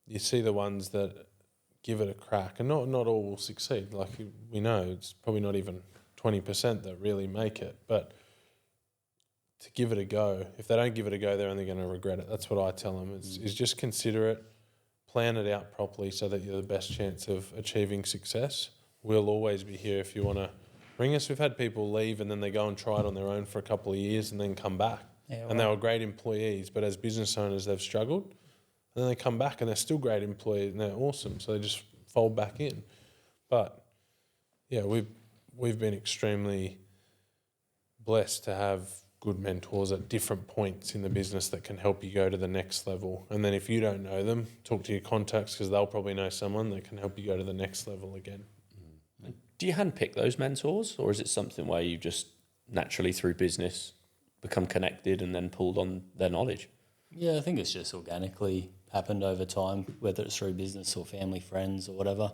you see the ones that give it a crack, and not all will succeed. Like we know, it's probably not even 20% that really make it, but to give it a go. If they don't give it a go, they're only going to regret it. That's what I tell them. Is just consider it, plan it out properly so that you're the best chance of achieving success. We'll always be here if you want to ring us. We've had people leave and then they go and try it on their own for a couple of years and then come back. Yeah, and they were great employees, but as business owners, they've struggled. And then they come back and they're still great employees and they're awesome. So they just fold back in. But yeah, we've been extremely blessed to have good mentors at different points in the business that can help you go to the next level. And then if you don't know them, talk to your contacts because they'll probably know someone that can help you go to the next level again. Do you handpick those mentors, or is it something where you just naturally through business become connected and then pulled on their knowledge? Yeah, I think it's just organically happened over time, whether it's through business or family, friends or whatever.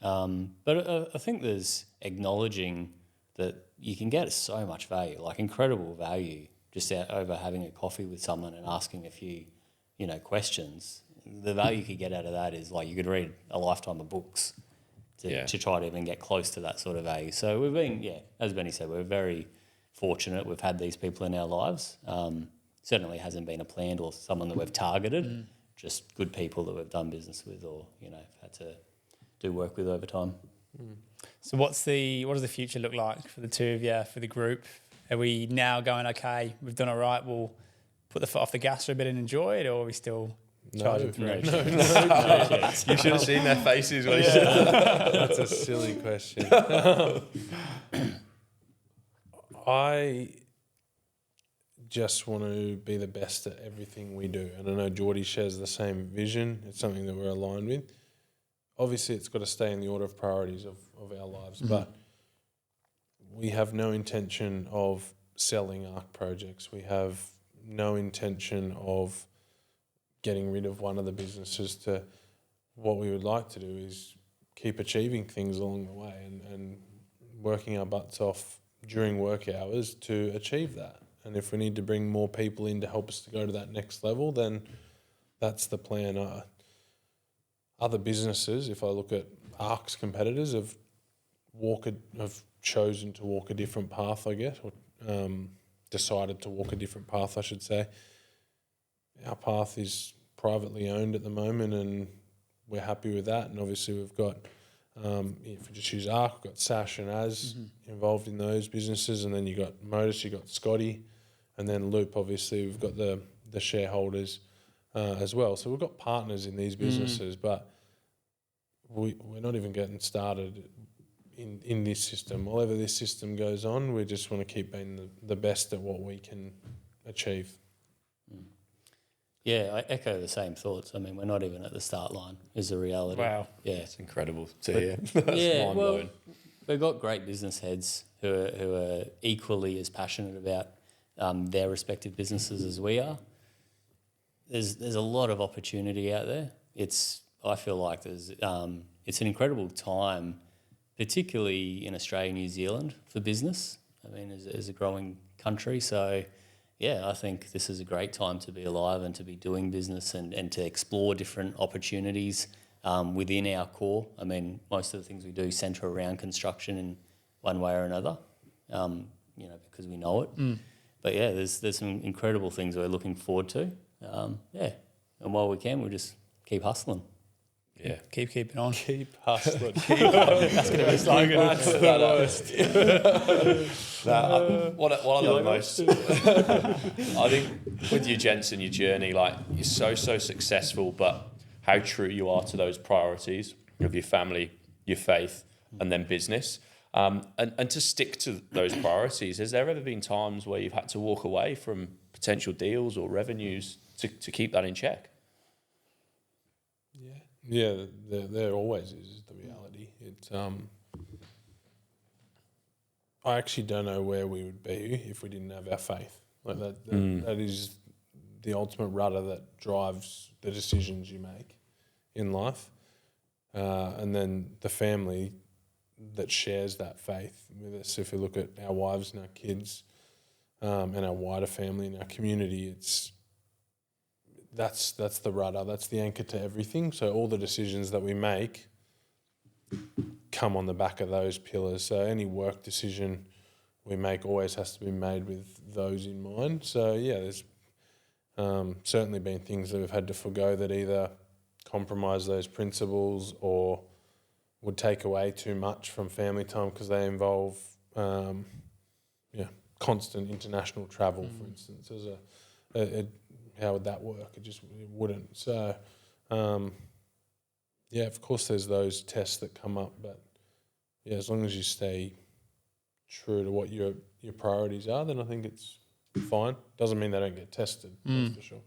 But I think there's acknowledging that you can get so much value, like incredible value, just over having a coffee with someone and asking a few, questions. The value you could get out of that is like you could read a lifetime of books to try to even get close to that sort of value. So we've been, as Benny said, we're very fortunate. We've had these people in our lives. Certainly hasn't been a planned or someone that we've targeted, just good people that we've done business with or, had to do work with over time. So what does the future look like for the two of you, for the group? Are we now going, okay, we've done all right, we'll put the foot off the gas for a bit and enjoy it, or are we still charging through? No. You should have seen their faces when he said that. That's a silly question. I just want to be the best at everything we do. And I know Geordie shares the same vision. It's something that we're aligned with. Obviously, it's got to stay in the order of priorities of our lives, but we have no intention of selling ARC projects. We have no intention of getting rid of one of the businesses. What we would like to do is keep achieving things along the way and working our butts off during work hours to achieve that. And if we need to bring more people in to help us to go to that next level, then that's the plan. Other businesses, if I look at ARC's competitors, have chosen to walk a different path, I guess, or decided to walk a different path, I should say. Our path is privately owned at the moment, and we're happy with that. And obviously, we've got, if we just use ARC, we've got Sash and Az involved in those businesses, and then you got Modus, you got Scotty, and then Loop. Obviously, we've got the shareholders. As well. So we've got partners in these businesses, but we're not even getting started in this system. Whatever this system goes on, we just want to keep being the best at what we can achieve. Yeah, I echo the same thoughts. I mean, we're not even at the start line, is the reality. Wow. Yeah. It's incredible to hear. That's mind-blowing. We've got great business heads who are equally as passionate about their respective businesses as we are. There's a lot of opportunity out there. I feel like it's an incredible time, particularly in Australia and New Zealand, for business. I mean, as a growing country. So, yeah, I think this is a great time to be alive and to be doing business and to explore different opportunities within our core. I mean, most of the things we do centre around construction in one way or another, because we know it. But yeah, there's some incredible things we're looking forward to. And while we can, we'll just keep hustling. Yeah. Keep keeping on. Keep hustling. That's going to be slogan. One of the most, I think, with you, gents, and your journey, like, you're so successful, but how true you are to those priorities of your family, your faith, and then business. And to stick to those priorities, has there ever been times where you've had to walk away from potential deals or revenues to keep that in check? Yeah, there always is the reality. I actually don't know where we would be if we didn't have our faith. Like that is the ultimate rudder that drives the decisions you make in life, and then the family that shares that faith with us. If you look at our wives and our kids, and our wider family and our community, that's the rudder, that's the anchor to everything. So all the decisions that we make come on the back of those pillars. So any work decision we make always has to be made with those in mind. So yeah, there's certainly been things that we've had to forgo that either compromise those principles or would take away too much from family time because they involve constant international travel, for instance. How would that work? It wouldn't. So, of course there's those tests that come up, but yeah, as long as you stay true to what your priorities are, then I think it's fine. Doesn't mean they don't get tested, that's for sure.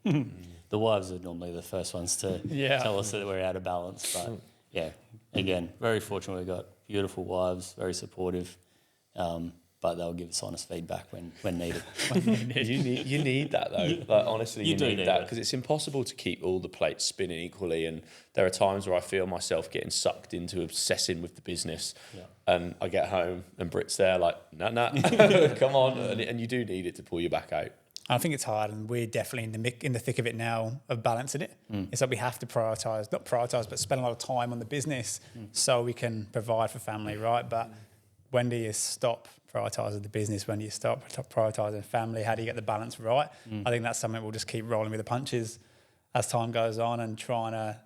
The wives are normally the first ones to tell us that we're out of balance. But yeah, again, very fortunate we've got beautiful wives, very supportive. But they'll give us honest feedback when needed. You need that though. Like, honestly, you need that, it. because it's impossible to keep all the plates spinning equally. And there are times where I feel myself getting sucked into obsessing with the business, and I get home and Britt's there like, nah, come on, and you do need it to pull you back out. I think it's hard, and we're definitely in the thick of it now of balancing it. It's like we have to not prioritise, but spend a lot of time on the business so we can provide for family, right? But when do you stop prioritising the business? When do you stop prioritising family? How do you get the balance right? I think that's something we'll just keep rolling with the punches as time goes on and trying to,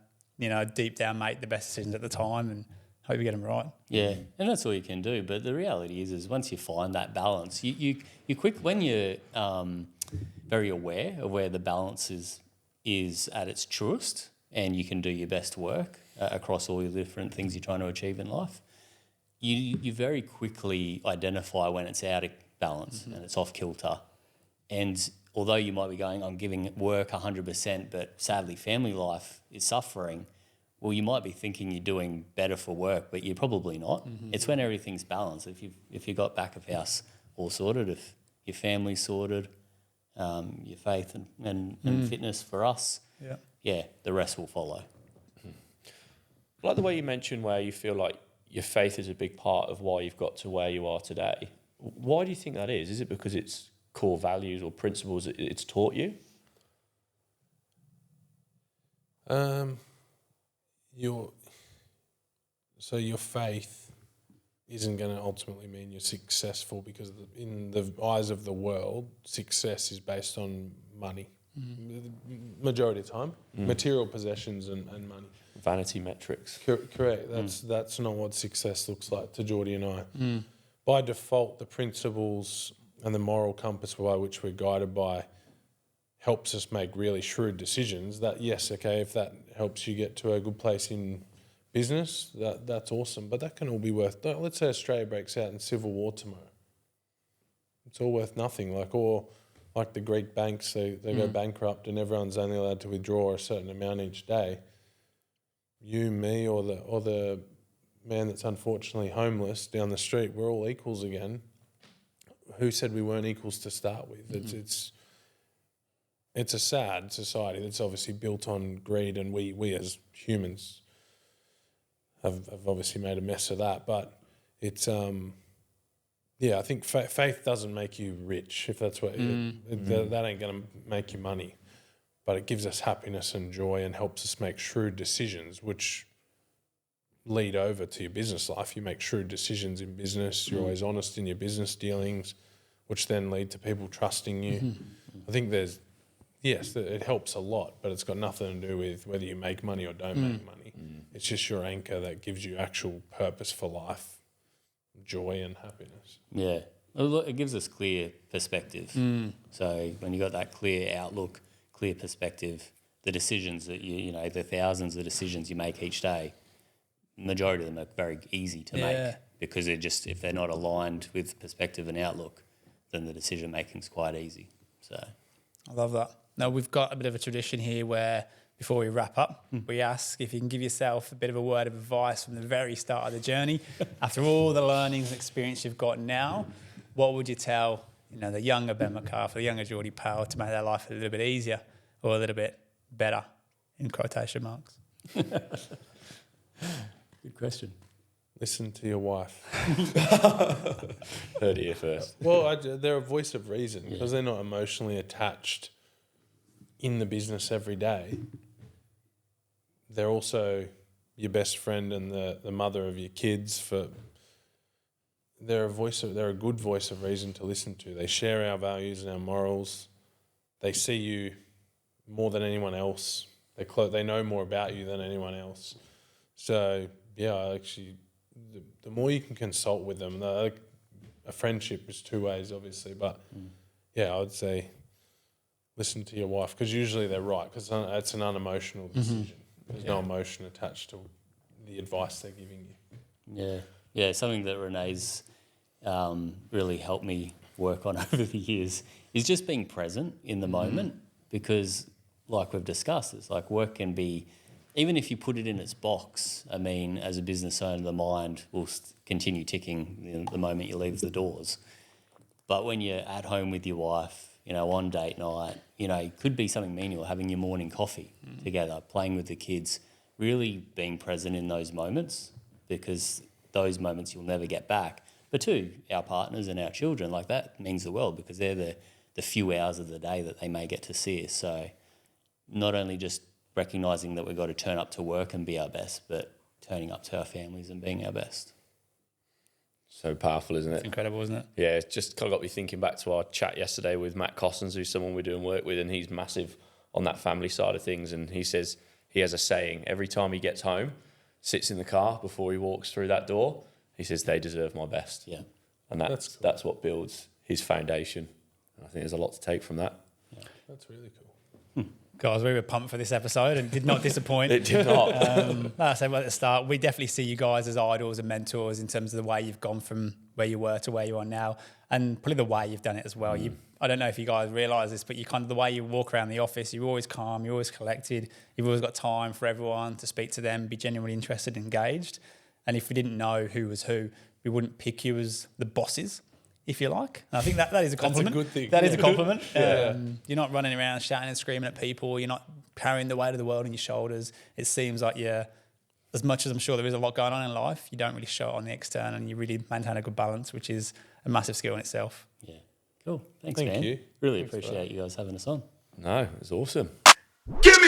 deep down make the best decisions at the time and hope you get them right. Yeah, and that's all you can do. But the reality is once you find that balance, you quick when you're very aware of where the balance is at its truest, and you can do your best work across all the different things you're trying to achieve in life. You very quickly identify when it's out of balance and it's off kilter. And although you might be going, I'm giving work 100%, but sadly family life is suffering, well, you might be thinking you're doing better for work, but you're probably not. It's when everything's balanced. If you've got back of house all sorted, if your family's sorted, your faith and fitness for us, the rest will follow. I like the way you mentioned where you feel like your faith is a big part of why you've got to where you are today. Why do you think that is? Is it because it's core values or principles that it's taught you? Your faith isn't going to ultimately mean you're successful, because in the eyes of the world, success is based on money. Majority of the time, material possessions and money. Vanity metrics. Correct. That's not what success looks like to Geordie and I. By default, the principles and the moral compass by which we're guided by helps us make really shrewd decisions. That, yes, okay, if that helps you get to a good place in business, that's awesome. But that can all be worth. Let's say Australia breaks out in civil war tomorrow. It's all worth nothing. Or like the Greek banks, they go bankrupt and everyone's only allowed to withdraw a certain amount each day. You, me, or the man that's unfortunately homeless down the street, we're all equals again. Who said we weren't equals to start with? It's a sad society that's obviously built on greed, and we as humans have obviously made a mess of that. But it's I think faith doesn't make you rich, if that's what that ain't going to make you money. But it gives us happiness and joy and helps us make shrewd decisions, which lead over to your business life. You make shrewd decisions in business. You're always honest in your business dealings, which then lead to people trusting you. I think it helps a lot, but it's got nothing to do with whether you make money or don't make money. It's just your anchor that gives you actual purpose for life, joy and happiness. Yeah. It gives us clear perspective. So when you got that clear outlook, clear perspective, the decisions that the thousands of decisions you make each day, majority of them are very easy to make, because if they're not aligned with perspective and outlook, then the decision making is quite easy. So I love that. Now, we've got a bit of a tradition here where before we wrap up, we ask if you can give yourself a bit of a word of advice from the very start of the journey. After all the learnings and experience you've got now, what would you tell the younger Ben McArthur, the younger Geordie Powell, to make their life a little bit easier or a little bit better, in quotation marks? good question. Listen to your wife. Heard it here first. Well, they're a voice of reason because they're not emotionally attached in the business every day. They're also your best friend and the mother of your kids. They're a good voice of reason to listen to. They share our values and our morals. They see you more than anyone else. They know more about you than anyone else. So actually, the more you can consult with them, a friendship is two ways, obviously, but I would say listen to your wife, because usually they're right, because it's an unemotional decision. There's no emotion attached to the advice they're giving you. Yeah, something that Renee's really helped me work on over the years is just being present in the moment, because like we've discussed, it's like work can be, even if you put it in its box, I mean, as a business owner, the mind will continue ticking the moment you leave the doors. But when you're at home with your wife, on date night, it could be something menial, having your morning coffee together, playing with the kids, really being present in those moments, because those moments you'll never get back. But to our partners and our children, like that means the world, because they're the few hours of the day that they may get to see us. So not only just recognising that we've got to turn up to work and be our best, but turning up to our families and being our best. So powerful, isn't it? It's incredible, isn't it? Yeah, it's just kind of got me thinking back to our chat yesterday with Matt Cossins, who's someone we're doing work with, and he's massive on that family side of things. And he says he has a saying, every time he gets home, sits in the car before he walks through that door, he says, they deserve my best. Yeah. And that's what builds his foundation. And I think there's a lot to take from that. Yeah. That's really cool. Guys, we were pumped for this episode and did not disappoint. It did not. Like I said at the start, we definitely see you guys as idols and mentors in terms of the way you've gone from where you were to where you are now, and probably the way you've done it as well. I don't know if you guys realise this, but the way you walk around the office, you're always calm, you're always collected, you've always got time for everyone to speak to them, be genuinely interested and engaged. And if we didn't know who was who, we wouldn't pick you as the bosses, if you like. And I think that is a compliment. That's a good thing. That is a compliment. Yeah. You're not running around shouting and screaming at people. You're not carrying the weight of the world on your shoulders. It seems like as much as I'm sure there is a lot going on in life, you don't really show it on the external, and you really maintain a good balance, which is a massive skill in itself. Yeah. Cool. Thanks, Thank man. you. Really appreciate you guys having us on. No, it was awesome. Give me